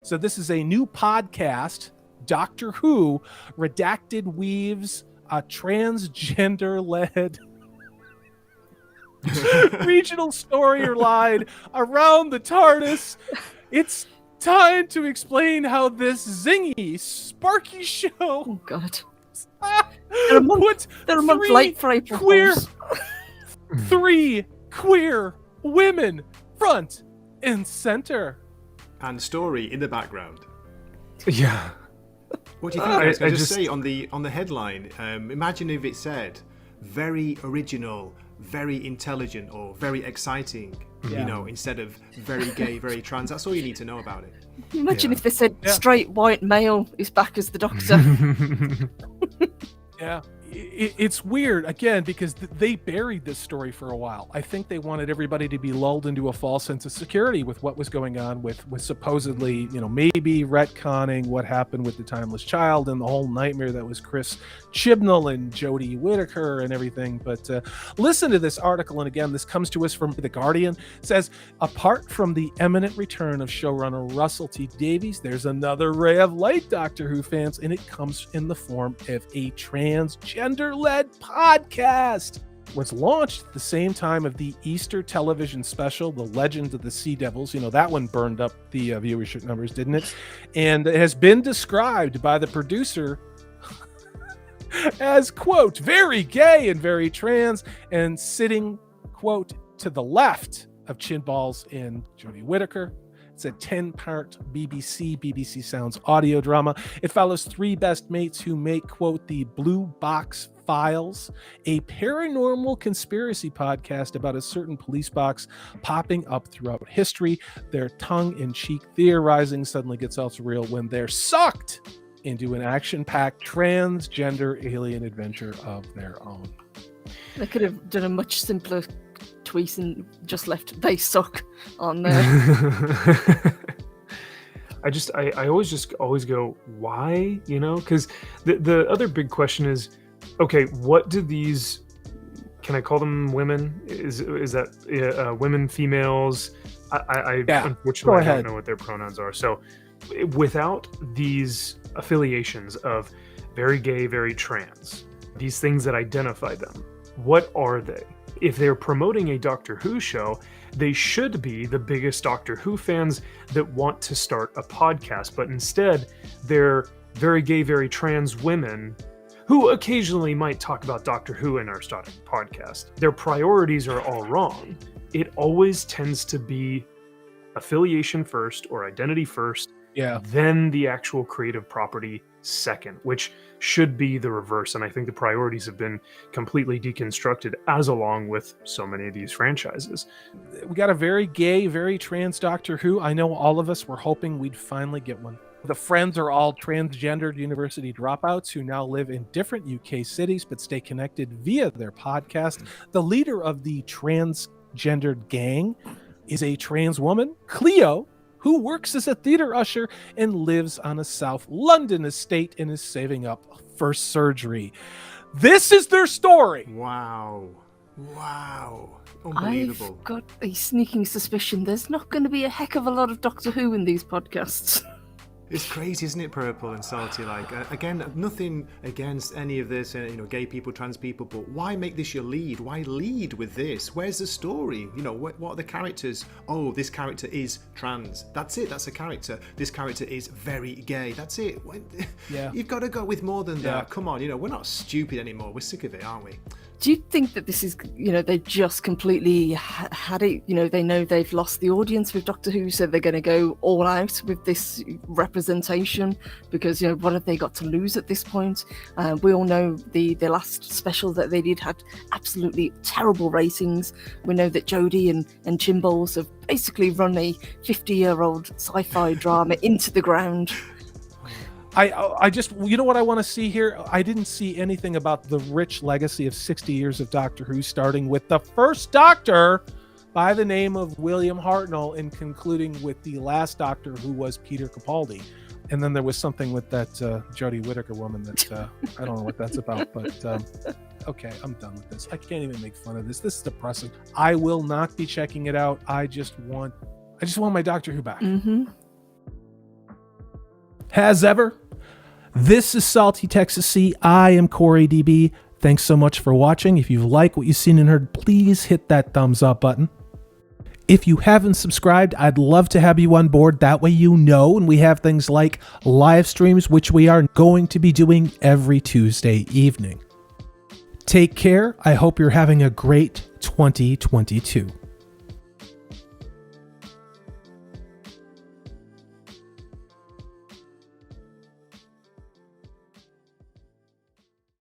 So this is a new podcast, Doctor Who, redacted weaves a transgender-led regional storyline around the TARDIS. It's time to explain how this zingy, sparky show Oh God. They're a month late for April Fools. Three queer women front and center. And story in the background. Yeah. What do you think? I was going to say on the headline, imagine if it said very original, very intelligent, or very exciting, instead of very gay, very trans. That's all you need to know about it. Imagine if they said straight white male is back as the Doctor. Yeah. It's weird, again, because they buried this story for a while. I think they wanted everybody to be lulled into a false sense of security with what was going on with supposedly, maybe retconning what happened with the Timeless Child and the whole nightmare that was Chris Chibnall and Jodie Whittaker and everything. But listen to this article, and again, this comes to us from The Guardian. It says, apart from the eminent return of showrunner Russell T Davies, there's another ray of light, Doctor Who fans, and it comes in the form of a transgender-led podcast. Was launched at the same time of the Easter television special, The Legend of the Sea Devils. That one burned up the viewership numbers, didn't it? And it has been described by the producer as, quote, very gay and very trans, and sitting, quote, to the left of Chinballs and Jodie Whittaker. It's a 10-part BBC Sounds audio drama. It follows three best mates who make, quote, the Blue Box Files, a paranormal conspiracy podcast about a certain police box popping up throughout history. Their tongue-in-cheek theorizing suddenly gets all surreal when they're sucked into an action-packed transgender alien adventure of their own. They could have done a much simpler tweet and just left "they suck" on there. I always go, why? Because the other big question is, okay, what do these? Can I call them women? Is that women, females? I unfortunately don't know what their pronouns are. So, without these affiliations of very gay, very trans, these things that identify them, what are they? If they're promoting a Doctor Who show, they should be the biggest Doctor Who fans that want to start a podcast, but instead they're very gay, very trans women who occasionally might talk about Doctor Who in our starting podcast. Their priorities are all wrong. It always tends to be affiliation first or identity first, then the actual creative property second, which should be the reverse. And I think the priorities have been completely deconstructed, as along with so many of these franchises. We got a very gay, very trans Doctor Who. I know all of us were hoping we'd finally get one. The friends are all transgendered university dropouts who now live in different UK cities but stay connected via their podcast. The leader of the transgendered gang is a trans woman, Cleo, who works as a theater usher and lives on a South London estate and is saving up for surgery. This is their story. Wow. Unbelievable. I've got a sneaking suspicion there's not going to be a heck of a lot of Doctor Who in these podcasts. It's crazy, isn't it, Purple and Salty? Again, nothing against any of this, gay people, trans people, but why make this your lead? Why lead with this? Where's the story? What are the characters? Oh, this character is trans. That's it. That's a character. This character is very gay. That's it. Yeah. You've got to go with more than that. Come on, we're not stupid anymore. We're sick of it, aren't we? Do you think that this is, they've just completely had it, they know they've lost the audience with Doctor Who, so they're going to go all out with this representation because, what have they got to lose at this point? We all know the last special that they did had absolutely terrible ratings. We know that Jodie and Chimballs have basically run a 50-year-old sci-fi drama into the ground. I just, what I want to see here? I didn't see anything about the rich legacy of 60 years of Doctor Who, starting with the first Doctor by the name of William Hartnell and concluding with the last Doctor, who was Peter Capaldi. And then there was something with that Jodie Whittaker woman that I don't know what that's about, but okay, I'm done with this. I can't even make fun of this. This is depressing. I will not be checking it out. I just want my Doctor Who back. Mm-hmm. as ever. This is Salty Texas Sea. I am Corey DB. Thanks so much for watching. If you like what you've seen and heard, please hit that thumbs up button. If you haven't subscribed, I'd love to have you on board. That way you know, and we have things like live streams, which we are going to be doing every Tuesday evening. Take care. I hope you're having a great 2022.